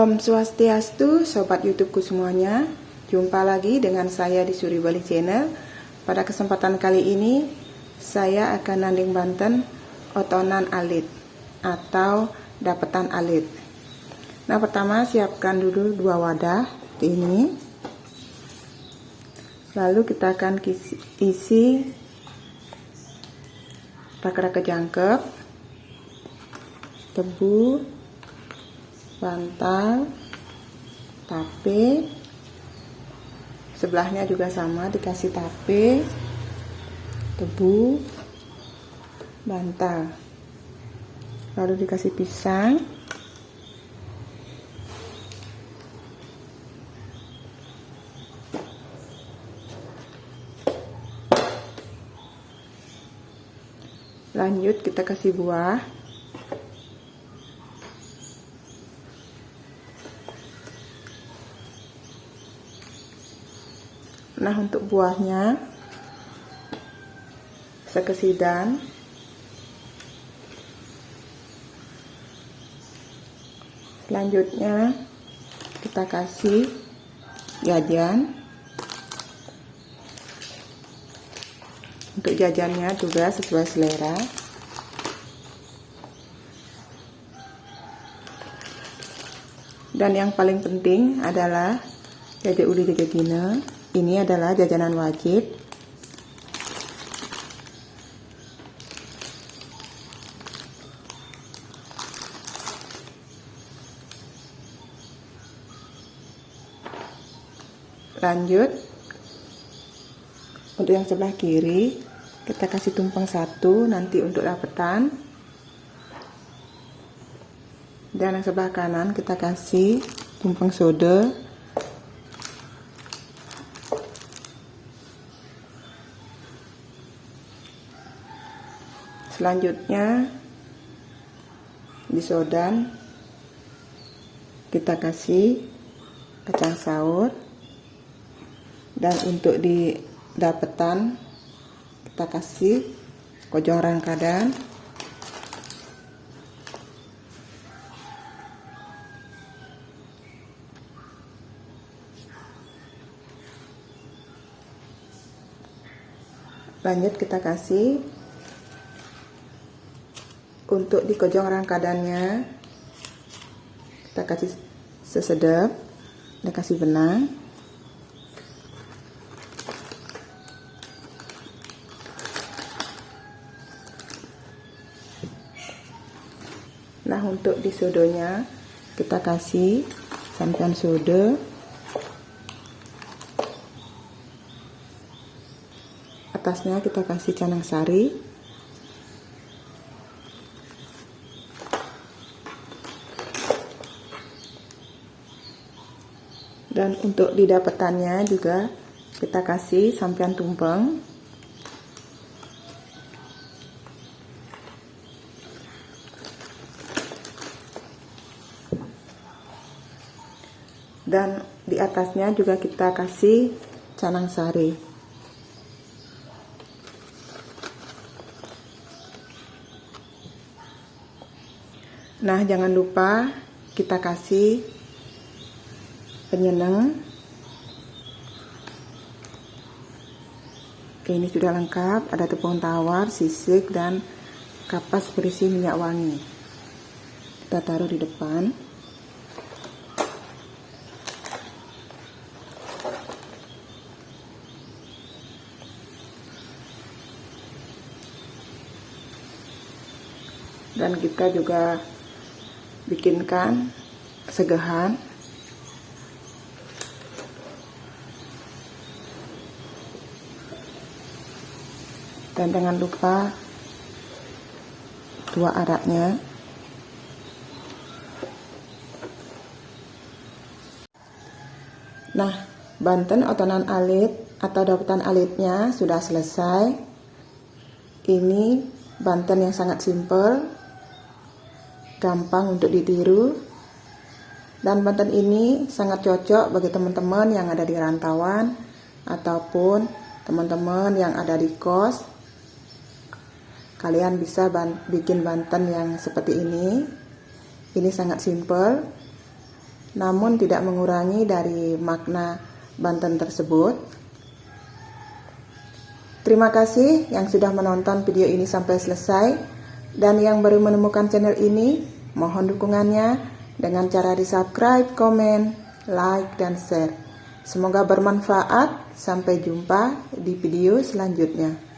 Om Swastiastu, Sobat YouTubeku semuanya. Jumpa lagi dengan saya di Suri Bali Channel. Pada kesempatan kali ini, saya akan nanding Banten otonan alit atau dapetan alit. Nah, pertama siapkan dulu 2 wadah seperti ini. Lalu kita akan isi raka-raka jangkep, tebu, bantal, tape. Sebelahnya juga sama, dikasih tape, tebu, bantal. Lalu dikasih pisang. Lanjut kita kasih buah. Nah, untuk buahnya sekesidan. Selanjutnya kita kasih jajan. Untuk jajannya juga sesuai selera. Dan yang paling penting adalah jajak uli jajak dina. Ini adalah jajanan wajib. Lanjut, untuk yang sebelah kiri kita kasih tumpeng 1 nanti untuk dapetan. Dan yang sebelah kanan kita kasih tumpeng soda. Selanjutnya di sodan kita kasih kacang saur. Dan untuk di dapetan kita kasih kojong rangkadan. Lanjut kita kasih untuk di kojong rangkadannya kita kasih sesedap, kita kasih benang. Nah, untuk di sodonya kita kasih santan soda. Atasnya kita kasih canang sari. Dan untuk di dapetannya juga kita kasih sampian tumpeng. Dan di atasnya juga kita kasih canang sari. Nah, jangan lupa kita kasih penyenang. Ini sudah lengkap, ada tepung tawar, sisik, dan kapas berisi minyak wangi. Kita taruh di depan. Dan kita juga bikinkan segehan. Dan jangan lupa 2 araknya. Nah, Banten otonan alit atau dapetan alitnya sudah selesai. Ini Banten yang sangat simpel, gampang untuk ditiru. Dan Banten ini sangat cocok bagi teman-teman yang ada di rantauan ataupun teman-teman yang ada di kos. Kalian bisa bikin Banten yang seperti ini. Ini sangat simple. namun tidak mengurangi dari makna Banten tersebut. Terima kasih yang sudah menonton video ini sampai selesai, dan yang baru menemukan channel ini, mohon dukungannya dengan cara di-subscribe, komen, like, dan share. Semoga bermanfaat. Sampai jumpa di video selanjutnya.